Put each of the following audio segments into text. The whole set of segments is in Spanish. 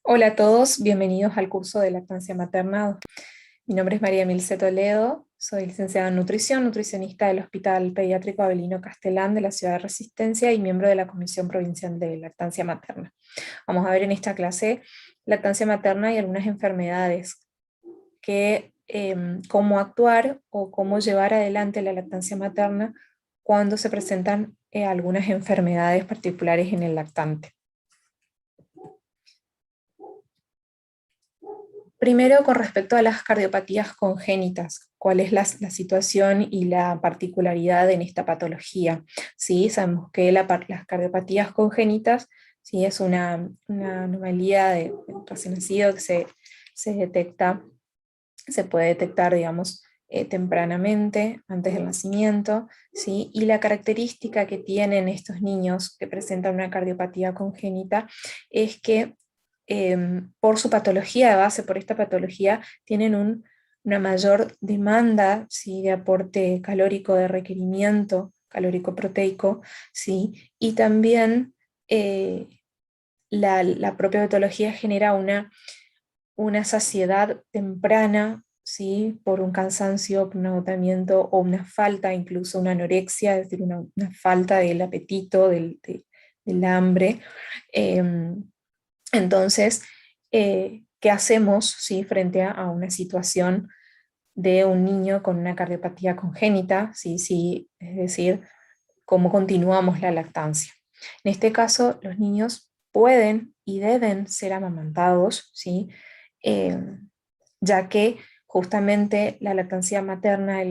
Hola a todos, bienvenidos al curso de lactancia materna. Mi nombre es María Milce Toledo, soy licenciada en nutrición, nutricionista del Hospital Pediátrico Avelino Castelán de la ciudad de Resistencia y miembro de la Comisión Provincial de Lactancia Materna. Vamos a ver en esta clase lactancia materna y algunas enfermedades, cómo actuar o cómo llevar adelante la lactancia materna cuando se presentan algunas enfermedades particulares en el lactante. Primero, con respecto a las cardiopatías congénitas, ¿cuál es la situación y la particularidad en esta patología? ¿Sí? Sabemos que las cardiopatías congénitas, ¿sí?, es una anomalía de recién nacido que se detecta, se puede detectar, digamos, tempranamente, antes del nacimiento, ¿sí? Y la característica que tienen estos niños que presentan una cardiopatía congénita es que por su patología de base, por esta patología, tienen una mayor demanda, ¿sí?, de aporte calórico, de requerimiento calórico proteico, ¿sí? Y también la propia patología genera una saciedad temprana, ¿sí?, por un cansancio, por un agotamiento o una falta, incluso una anorexia, es decir, una falta del apetito, del hambre. Entonces, ¿qué hacemos, sí, frente a una situación de un niño con una cardiopatía congénita? Sí, sí, es decir, ¿cómo continuamos la lactancia? En este caso, los niños pueden y deben ser amamantados, ¿sí? Eh, ya que justamente la lactancia materna,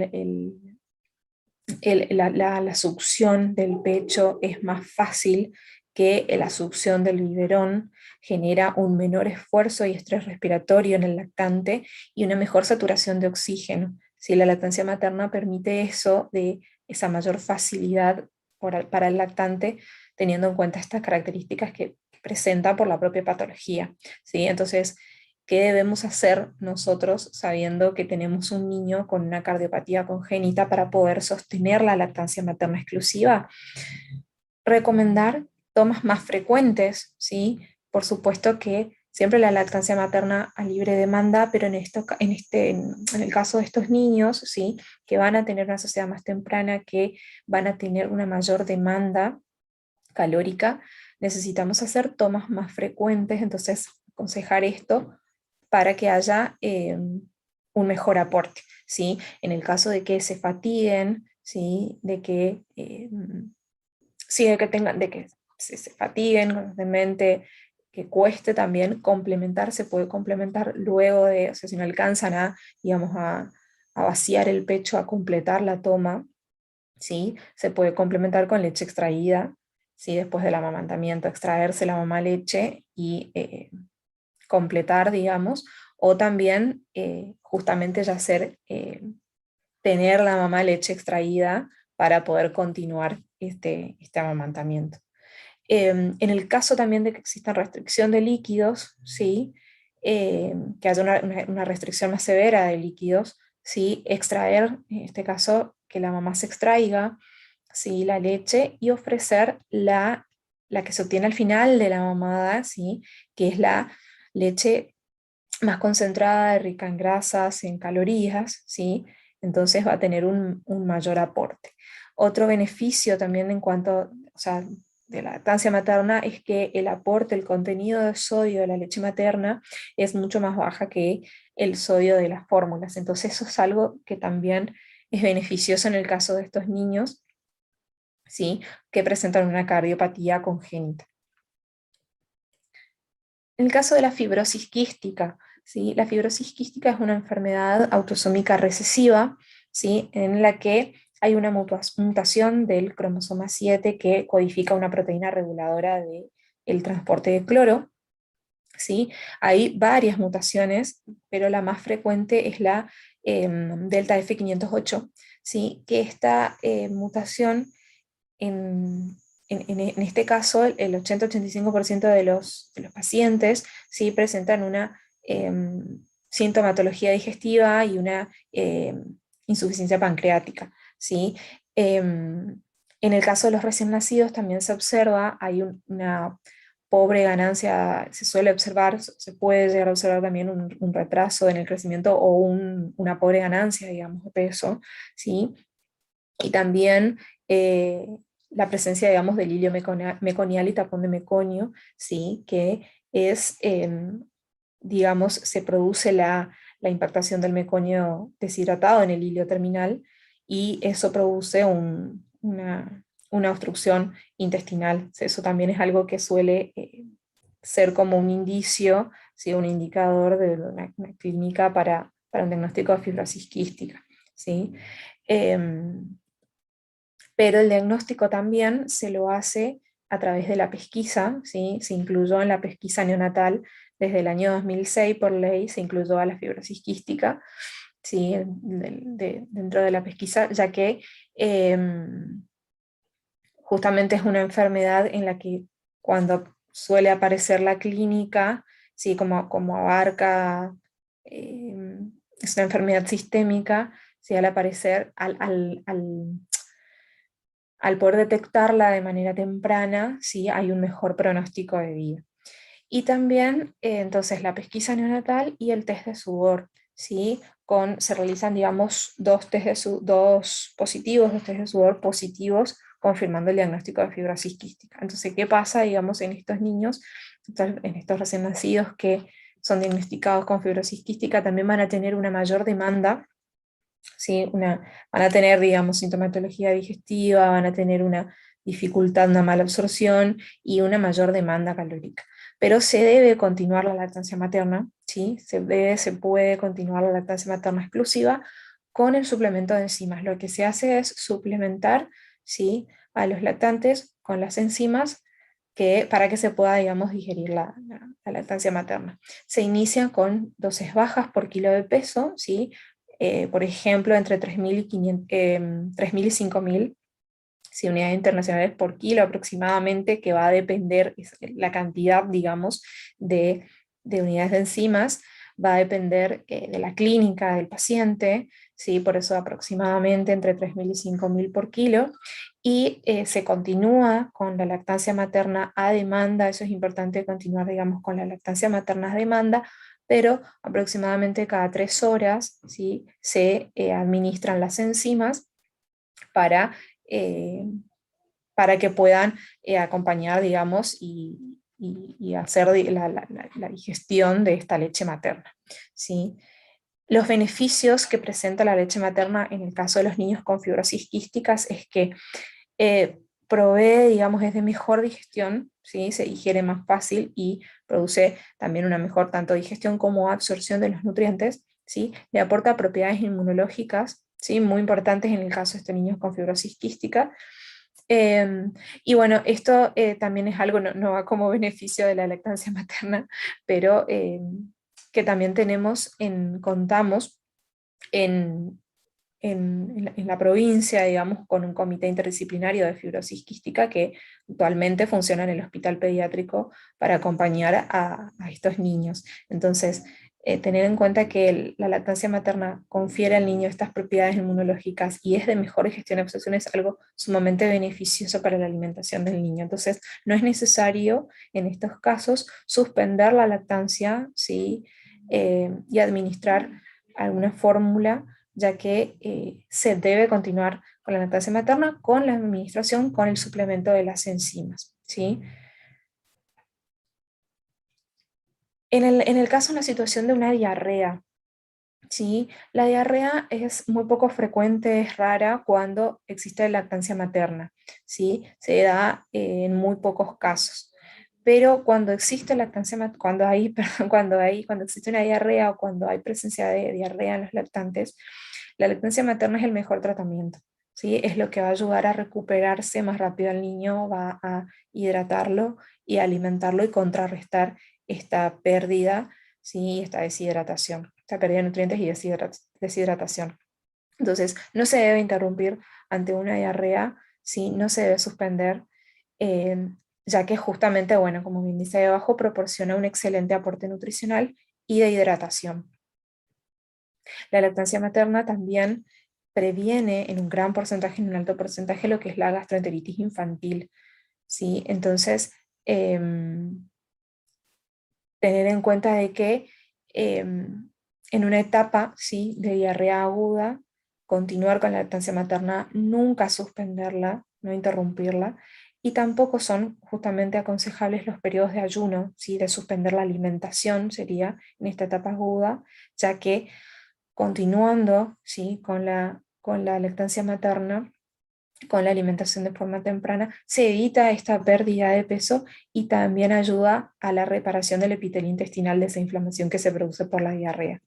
la succión del pecho es más fácil que la succión del biberón, genera un menor esfuerzo y estrés respiratorio en el lactante y una mejor saturación de oxígeno. Si la lactancia materna permite eso, de esa mayor facilidad para el lactante, teniendo en cuenta estas características que presenta por la propia patología, ¿sí? Entonces, ¿qué debemos hacer nosotros sabiendo que tenemos un niño con una cardiopatía congénita para poder sostener la lactancia materna exclusiva? Recomendar tomas más frecuentes, ¿sí? Por supuesto que siempre la lactancia materna a libre demanda, pero en el caso de estos niños, ¿sí?, que van a tener una sociedad más temprana, que van a tener una mayor demanda calórica, necesitamos hacer tomas más frecuentes, entonces aconsejar esto para que haya un mejor aporte, ¿sí? En el caso de que se fatiguen, ¿sí?, sí, de que se fatiguen constantemente, que cueste también complementar, se puede complementar luego de, o sea, si no alcanzan digamos, a vaciar el pecho, a completar la toma, ¿sí? Se puede complementar con leche extraída, ¿sí? Después del amamantamiento, extraerse la mamá leche y completar, digamos, o también justamente ya tener la mamá leche extraída para poder continuar este amamantamiento. En el caso también de que exista restricción de líquidos, ¿sí?, que haya una restricción más severa de líquidos, ¿sí?, extraer, en este caso, que la mamá se extraiga, ¿sí?, la leche y ofrecer la que se obtiene al final de la mamada, ¿sí?, que es la leche más concentrada, rica en grasas, en calorías, ¿sí? Entonces va a tener un mayor aporte. Otro beneficio también en cuanto, o sea, de la lactancia materna es que el aporte, el contenido de sodio de la leche materna es mucho más baja que el sodio de las fórmulas. Entonces eso es algo que también es beneficioso en el caso de estos niños, ¿sí?, que presentan una cardiopatía congénita. En el caso de la fibrosis quística, ¿sí?, la fibrosis quística es una enfermedad autosómica recesiva, ¿sí?, en la que hay una mutación del cromosoma 7 que codifica una proteína reguladora del transporte de cloro, ¿sí? Hay varias mutaciones, pero la más frecuente es la delta F508, ¿sí?, que esta mutación en este caso, el 80-85% de los pacientes, ¿sí?, presentan una sintomatología digestiva y una insuficiencia pancreática, ¿sí? En el caso de los recién nacidos también se observa, hay pobre ganancia, se suele observar, se puede llegar a observar también un retraso en el crecimiento o una pobre ganancia, digamos, de peso, ¿sí? Y también la presencia, digamos, del hilio meconial y tapón de meconio, ¿sí? Que es, digamos, se produce la impactación del meconio deshidratado en el hilio terminal y eso produce una obstrucción intestinal. Eso también es algo que suele ser como un indicio, ¿sí? Un indicador de una clínica para un diagnóstico de fibrosis quística, ¿sí? Pero el diagnóstico también se lo hace a través de la pesquisa, ¿sí? Se incluyó en la pesquisa neonatal desde el año 2006 por ley, se incluyó a la fibrosis quística, ¿sí? Dentro de la pesquisa, ya que justamente es una enfermedad en la que cuando suele aparecer la clínica, ¿sí? Como abarca, es una enfermedad sistémica, ¿sí? Al aparecer, al poder detectarla de manera temprana, ¿sí? Hay un mejor pronóstico de vida. Y también, entonces, la pesquisa neonatal y el test de sudor, ¿sí? Se realizan, digamos, dos test dos test de sudor positivos, confirmando el diagnóstico de fibrosis quística. Entonces, ¿qué pasa, digamos, en estos niños, en estos recién nacidos que son diagnosticados con fibrosis quística? También van a tener una mayor demanda, ¿sí? Van a tener, digamos, sintomatología digestiva, van a tener una dificultad, una mala absorción y una mayor demanda calórica. Pero se debe continuar la lactancia materna, ¿sí? Se puede continuar la lactancia materna exclusiva con el suplemento de enzimas. Lo que se hace es suplementar, ¿sí? A los lactantes con las enzimas para que se pueda, digamos, digerir la lactancia materna. Se inicia con dosis bajas por kilo de peso, ¿sí? Por ejemplo, entre 3.000 y 5.000 unidades internacionales por kilo aproximadamente, que va a depender la cantidad, digamos, de unidades de enzimas, va a depender de la clínica del paciente, ¿sí? Por eso aproximadamente entre 3.000 y 5.000 por kilo, y se continúa con la lactancia materna a demanda. Eso es importante, continuar, digamos, con la lactancia materna a demanda, pero aproximadamente cada 3 horas, ¿sí? Se administran las enzimas para, eh, para que puedan acompañar, digamos, y hacer la digestión de esta leche materna, ¿sí? Los beneficios que presenta la leche materna en el caso de los niños con fibrosis quísticas es que provee, digamos, es de mejor digestión, ¿sí? Se digiere más fácil y produce también una mejor tanto digestión como absorción de los nutrientes, ¿sí? Le aporta propiedades inmunológicas, ¿sí? Muy importantes en el caso de estos niños con fibrosis quística. Y bueno, esto también es algo, no va como beneficio de la lactancia materna, pero que también contamos en, en la provincia, digamos, con un comité interdisciplinario de fibrosis quística que actualmente funciona en el hospital pediátrico para acompañar a estos niños. Entonces, tener en cuenta que la lactancia materna confiere al niño estas propiedades inmunológicas y es de mejor digestión y absorción es algo sumamente beneficioso para la alimentación del niño. Entonces, no es necesario en estos casos suspender la lactancia, ¿sí? Y administrar alguna fórmula, ya que se debe continuar con la lactancia materna, con la administración, con el suplemento de las enzimas, ¿sí? En el caso de una situación de una diarrea, ¿sí? La diarrea es muy poco frecuente, es rara cuando existe lactancia materna, ¿sí? Se da en muy pocos casos. Pero cuando existe lactancia, cuando hay, perdón, cuando existe una diarrea o cuando hay presencia de diarrea en los lactantes, la lactancia materna es el mejor tratamiento, ¿sí? Es lo que va a ayudar a recuperarse más rápido al niño, va a hidratarlo y alimentarlo y contrarrestar esta pérdida, ¿sí? Esta deshidratación, esta pérdida de nutrientes y deshidratación. Entonces, no se debe interrumpir ante una diarrea, ¿sí? No se debe suspender, eh, ya que justamente, bueno, como bien dice debajo, proporciona un excelente aporte nutricional y de hidratación. La lactancia materna también previene en un gran porcentaje, en un alto porcentaje, lo que es la gastroenteritis infantil, ¿sí? Entonces, tener en cuenta de que en una etapa, ¿sí?, de diarrea aguda, continuar con la lactancia materna, nunca suspenderla, no interrumpirla, y tampoco son justamente aconsejables los periodos de ayuno, ¿sí?, de suspender la alimentación sería en esta etapa aguda, ya que continuando, ¿sí?, con la lactancia materna, con la alimentación de forma temprana, se evita esta pérdida de peso y también ayuda a la reparación del epitelio intestinal de esa inflamación que se produce por la diarrea.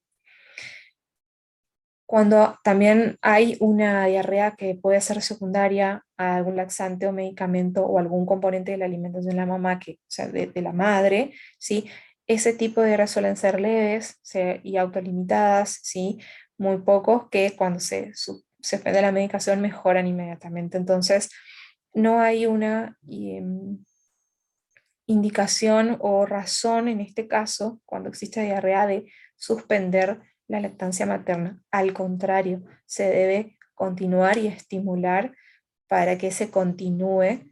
Cuando también hay una diarrea que puede ser secundaria a algún laxante o medicamento o algún componente de la alimentación de la mamá, o sea, de la madre, ¿sí? Ese tipo de diarreas suelen ser leves y autolimitadas, ¿sí? Muy pocos que cuando se suspende la medicación mejoran inmediatamente. Entonces, no hay una indicación o razón en este caso, cuando existe diarrea, de suspender la lactancia materna. Al contrario, se debe continuar y estimular para que se continúe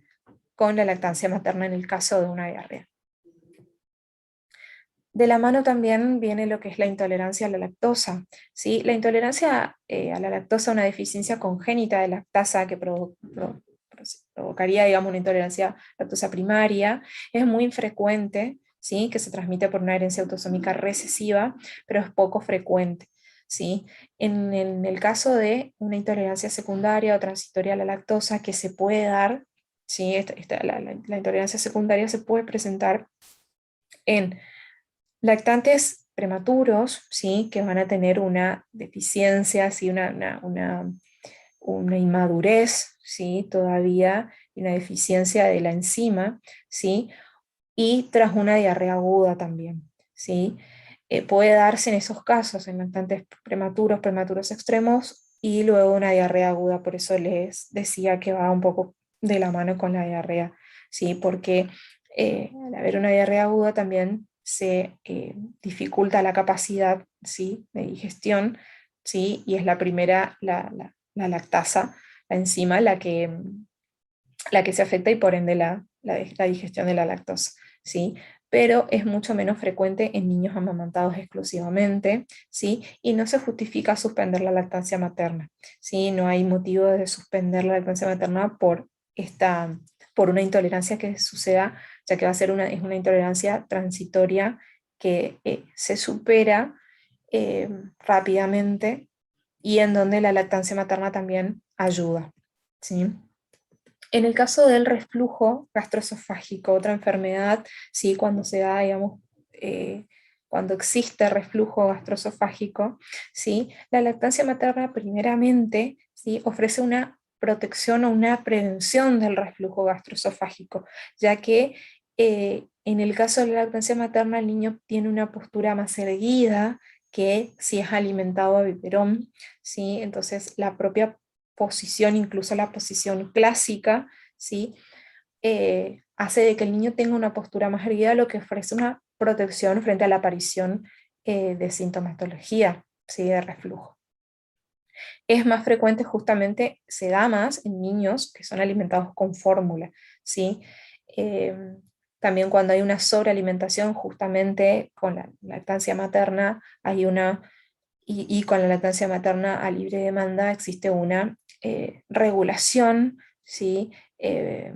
con la lactancia materna en el caso de una diarrea. De la mano también viene lo que es la intolerancia a la lactosa, ¿sí? La intolerancia a la lactosa, una deficiencia congénita de lactasa que provocaría, digamos, una intolerancia a lactosa primaria, es muy infrecuente, ¿sí?, que se transmite por una herencia autosómica recesiva, pero es poco frecuente, ¿sí? En el caso de una intolerancia secundaria o transitoria a la lactosa que se puede dar, ¿sí?, la intolerancia secundaria se puede presentar en lactantes prematuros, ¿sí?, que van a tener una deficiencia, ¿sí?, una inmadurez, ¿sí?, todavía, y una deficiencia de la enzima, ¿sí?, y tras una diarrea aguda también, ¿sí? Puede darse en esos casos, en lactantes prematuros, prematuros extremos, y luego una diarrea aguda, por eso les decía que va un poco de la mano con la diarrea, ¿sí? Porque al haber una diarrea aguda también se dificulta la capacidad, ¿sí?, de digestión, ¿sí? Y es la primera, la lactasa, la enzima, la que se afecta y por ende la digestión de la lactosa, ¿sí? Pero es mucho menos frecuente en niños amamantados exclusivamente, ¿sí? Y no se justifica suspender la lactancia materna, ¿sí? No hay motivo de suspender la lactancia materna por una intolerancia que suceda, ya que es una intolerancia transitoria que se supera rápidamente y en donde la lactancia materna también ayuda, ¿sí? En el caso del reflujo gastroesofágico, otra enfermedad, ¿sí?, cuando se da, digamos, cuando existe reflujo gastroesofágico, ¿sí?, la lactancia materna primeramente, ¿sí?, ofrece una protección o una prevención del reflujo gastroesofágico, ya que en el caso de la lactancia materna el niño tiene una postura más erguida que si es alimentado a biberón, ¿sí? Entonces la propia posición, incluso la posición clásica, ¿sí?, hace de que el niño tenga una postura más erguida, lo que ofrece una protección frente a la aparición de sintomatología, ¿sí?, de reflujo. Es más frecuente, justamente se da más en niños que son alimentados con fórmula, ¿sí? Eh, También cuando hay una sobrealimentación, justamente con la lactancia materna, hay una y con la lactancia materna a libre demanda existe una regulación, ¿sí?, eh,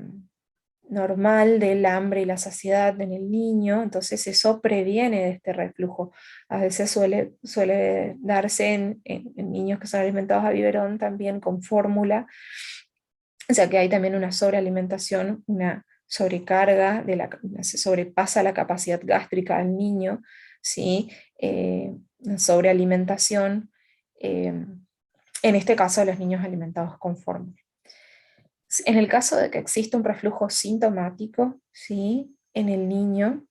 normal del hambre y la saciedad en el niño, entonces eso previene de este reflujo. A veces suele darse en niños que son alimentados a biberón también con fórmula, o sea que hay también una sobrealimentación, una sobrecarga, se sobrepasa la capacidad gástrica del niño, ¿sí? Una sobrealimentación, en este caso de los niños alimentados con fórmula. En el caso de que exista un reflujo sintomático, ¿sí?, en el niño,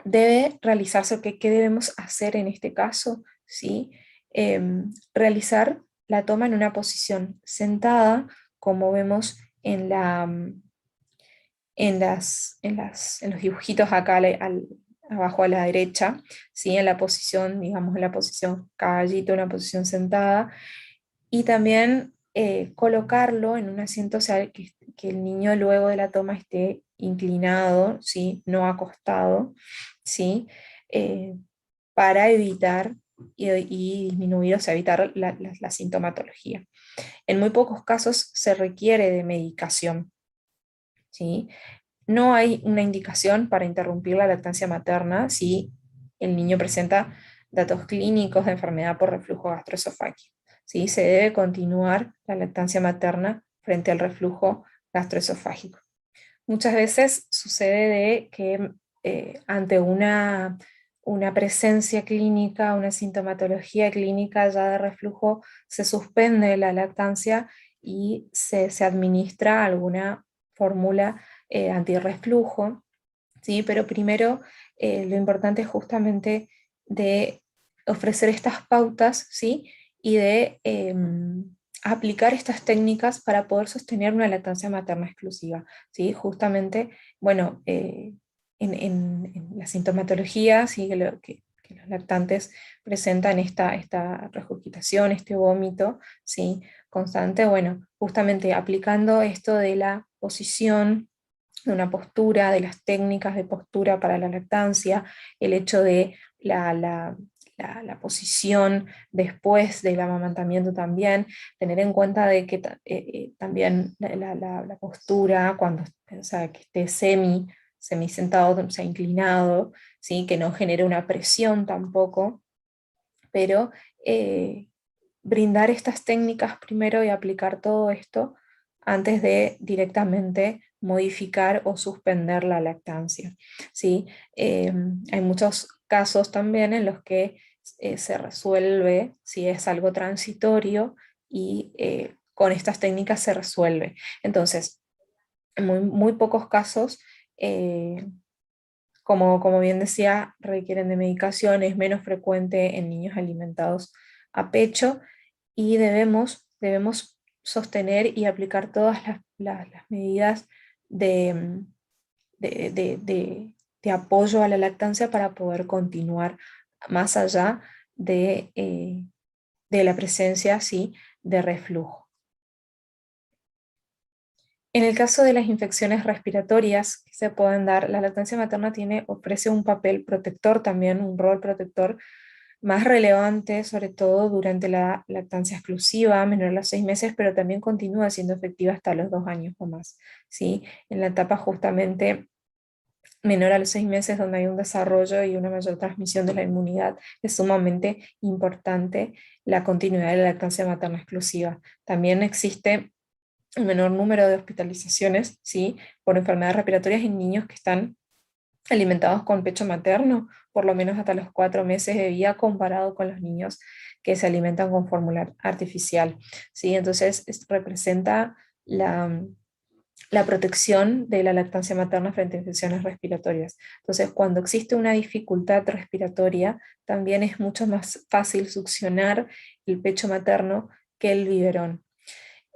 debe realizarse, ¿qué debemos hacer en este caso? ¿Sí? Realizar la toma en una posición sentada, como vemos en los dibujitos acá abajo a la derecha, ¿sí?, en la posición, digamos, en la posición caballito, una posición sentada, y también colocarlo en un asiento, o sea, que el niño luego de la toma esté inclinado, ¿sí? No acostado, ¿sí? Eh, para evitar y disminuir, o sea, evitar la sintomatología. En muy pocos casos se requiere de medicación, ¿sí? No hay una indicación para interrumpir la lactancia materna si el niño presenta datos clínicos de enfermedad por reflujo gastroesofágico, ¿sí? Se debe continuar la lactancia materna frente al reflujo gastroesofágico. Muchas veces sucede de que ante una presencia clínica, una sintomatología clínica ya de reflujo, se suspende la lactancia y se administra alguna fórmula antirreflujo, ¿sí? Pero primero lo importante es justamente de ofrecer estas pautas, ¿sí? Y de aplicar estas técnicas para poder sostener una lactancia materna exclusiva, ¿sí? Justamente, bueno, en la sintomatología, ¿sí? Que los lactantes presentan esta regurgitación, este vómito, ¿sí? Constante, bueno, justamente aplicando esto de la posición, de una postura, de las técnicas de postura para la lactancia, el hecho de la posición después del amamantamiento también, tener en cuenta de que también la postura, cuando, o sea, que esté semi sentado, o sea, inclinado, ¿sí? Que no genere una presión tampoco, pero brindar estas técnicas primero y aplicar todo esto antes de directamente modificar o suspender la lactancia, ¿sí? Hay muchos casos también en los que se resuelve si es algo transitorio y con estas técnicas se resuelve. Entonces, en muy pocos casos, como bien decía, requieren de medicación, es menos frecuente en niños alimentados a pecho y debemos sostener y aplicar todas las medidas de, de apoyo a la lactancia para poder continuar más allá de la presencia, sí, de reflujo. En el caso de las infecciones respiratorias que se pueden dar, la lactancia materna ofrece un papel protector también, un rol protector más relevante, sobre todo durante la lactancia exclusiva, menor a los 6 meses, pero también continúa siendo efectiva hasta los 2 años o más, ¿sí? En la etapa justamente menor a los 6 meses, donde hay un desarrollo y una mayor transmisión de la inmunidad, es sumamente importante la continuidad de la lactancia materna exclusiva. También existe un menor número de hospitalizaciones, ¿sí? Por enfermedades respiratorias en niños que están alimentados con pecho materno, por lo menos hasta los 4 meses de vida, comparado con los niños que se alimentan con fórmula artificial, ¿sí? Entonces representa la protección de la lactancia materna frente a infecciones respiratorias. Entonces, cuando existe una dificultad respiratoria, también es mucho más fácil succionar el pecho materno que el biberón.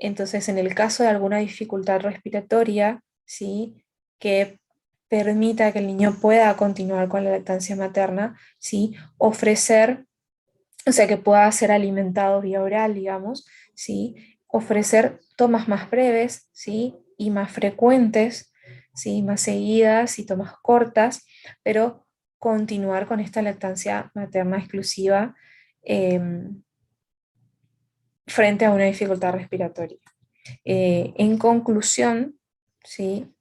Entonces, en el caso de alguna dificultad respiratoria, ¿sí? Que permita que el niño pueda continuar con la lactancia materna, ¿sí? Ofrecer, o sea, que pueda ser alimentado vía oral, digamos, ¿sí? Ofrecer tomas más breves, ¿sí? Y más frecuentes, ¿sí? Más seguidas y tomas cortas, pero continuar con esta lactancia materna exclusiva frente a una dificultad respiratoria. En conclusión, ¿sí?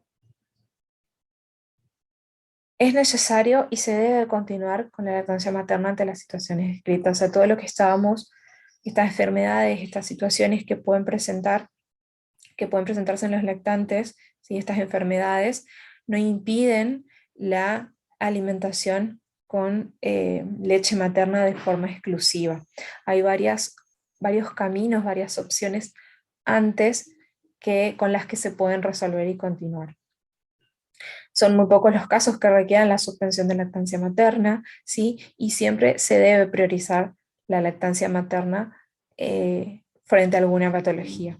Es necesario y se debe continuar con la lactancia materna ante las situaciones descritas, o sea, todo lo que estas enfermedades, estas situaciones que pueden presentarse en los lactantes, ¿sí? Estas enfermedades no impiden la alimentación con leche materna de forma exclusiva. Hay varios caminos, varias opciones antes con las que se pueden resolver y continuar. Son muy pocos los casos que requieran la suspensión de lactancia materna, ¿sí? Y siempre se debe priorizar la lactancia materna frente a alguna patología.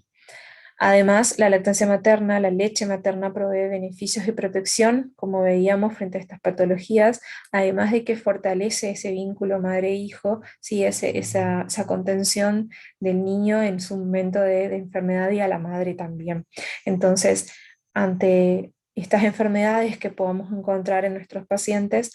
Además, la lactancia materna, la leche materna provee beneficios de protección, como veíamos, frente a estas patologías, además de que fortalece ese vínculo madre-hijo, ¿sí? Esa contención del niño en su momento de enfermedad y a la madre también. Entonces, ante estas enfermedades que podamos encontrar en nuestros pacientes,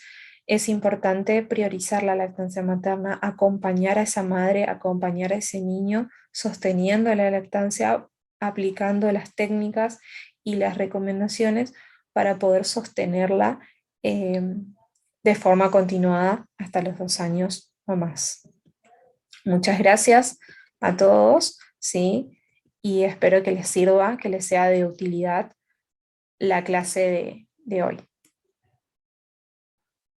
es importante priorizar la lactancia materna, acompañar a esa madre, acompañar a ese niño, sosteniendo la lactancia, aplicando las técnicas y las recomendaciones para poder sostenerla eh, de forma continuada hasta los 2 años o más. Muchas gracias a todos, ¿sí? Y espero que les sirva, que les sea de utilidad la clase de hoy.